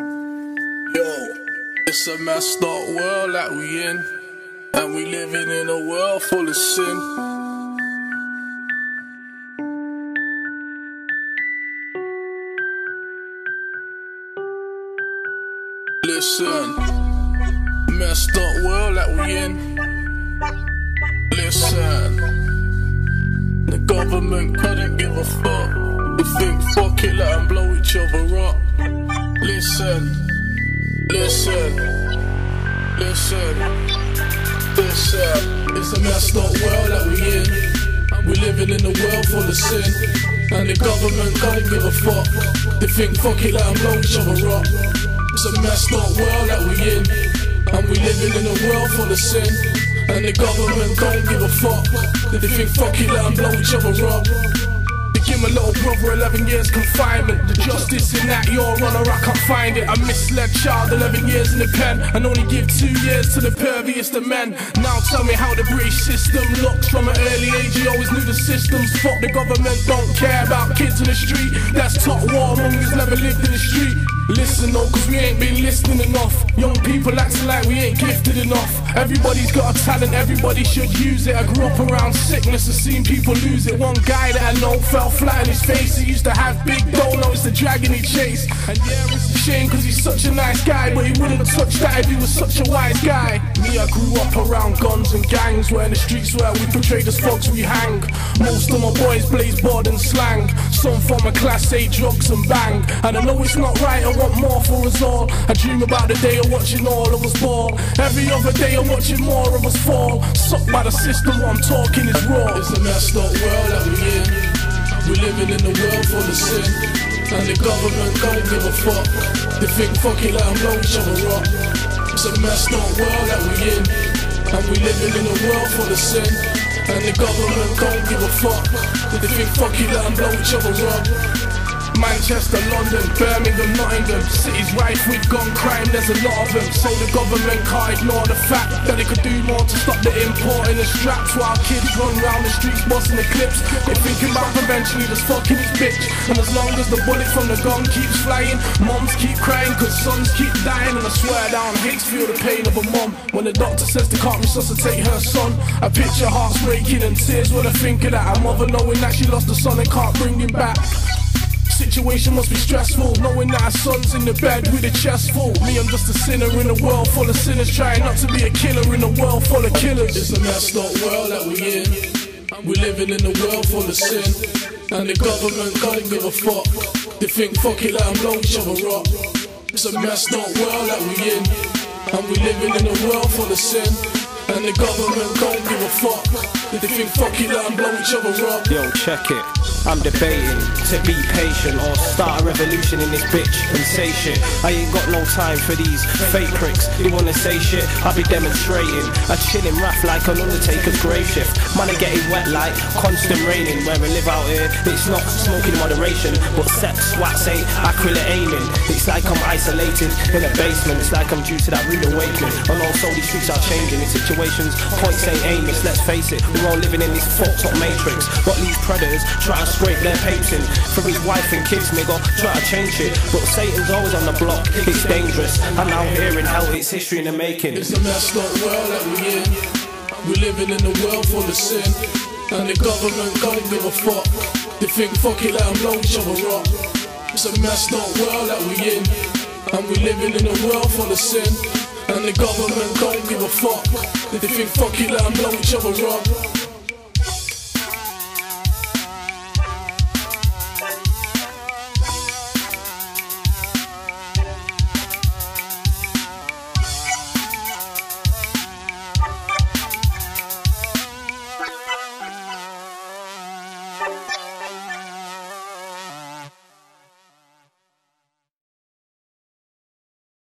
Yo, it's a messed up world that we in, and we living in a world full of sin. Listen, messed up world that we in. Listen, the government couldn't give a fuck. They think fuck it, let them blow each other up. Listen, listen, listen, listen. It's a messed up world that we in. We living in a world full of sin, and the government can't give a fuck. They think fuck it, let them blow each other up. It's a messed up world that we in, and we living in a world full of sin, and the government can't give a fuck. They think fuck it, let them blow each other up. Give my little brother 11 years confinement. The justice in that your honor, I can't find it. I misled child 11 years in the pen, and only give 2 years to the pervious of men. Now tell me how the British system looks. From an early age you always knew the systems. Fuck the government, don't care about kids in the street. That's top war, monkeys never lived in the street. Listen though, cause we ain't been listening enough. Young people acting like we ain't gifted enough. Everybody's got a talent, everybody should use it. I grew up around sickness and seen people lose it. One guy that I know fell flat in his face. He used to have big dough, now it's the dragon he chased. And yeah, it's a shame cause he's such a nice guy, but he wouldn't have touched that if he was such a wise guy. Me, I grew up around guns and gangs, where in the streets where we portrayed as thugs we hang. Most of my boys blaze board and slang. Some form of class A drugs and bang. And I know it's not right, I want more for us all. I dream about the day of watching all of us ball. Every other day I'm watching more of us fall. Sucked by the system, what I'm talking is raw. It's a messed up world that we in. We living in a world full of sin, and the government don't give a fuck. They think fuck it, let them blow each other up. It's a messed up world that we in, and we living in a world full of sin, and the government don't give a fuck. They think fuck it, let them blow each other up. Manchester, London, Birmingham, Nottingham, cities rife with gun crime, there's a lot of them. So the government can't ignore the fact that they could do more to stop the importing of straps, while kids run round the streets busting the clips. They're thinking about prevention, he just fucking his bitch. And as long as the bullet from the gun keeps flying, moms keep crying cause sons keep dying. And I swear down, I hate to feel the pain of a mom when the doctor says they can't resuscitate her son. I picture hearts breaking and tears when I think of that. A mother knowing that she lost a son and can't bring him back. Situation must be stressful, knowing that our son's in the bed with a chest full. Me, I'm just a sinner in a world full of sinners, trying not to be a killer in a world full of killers. It's a messed up world that we in. We living in a world full of sin, and the government don't give a fuck. They think fuck it, let them blow each other up. It's a messed up world that we in, and we living in a world full of sin, and the government don't give a fuck. They think fuck it, let them blow each other up. Yo, check it. I'm debating to be patient or start a revolution in this bitch and say shit. I ain't got no time for these fake pricks. They wanna say shit, I'll be demonstrating. I chill in wrath like an Undertaker's grave shift. Man, I getting wet like constant raining. Where I live out here, it's not smoking moderation, but sex, swats ain't accurate aiming. It's like I'm isolated in a basement. It's like I'm due to that rude awakening. And also these streets are changing. In situations, points ain't aimless. Let's face it, we're all living in this fucked up matrix. What these predators try to scrape their papes in for his wife and kids, nigga, try to change it, but Satan's always on the block. It's dangerous, and now here in hell it's history in the making. It's a messed up world that we in. We living in a world full of sin, and the government don't give a fuck. They think fuck it, let them blow each other up. It's a messed up world that we in, and we living in a world full of sin, and the government don't give a fuck. They think fuck it, let them blow each other up.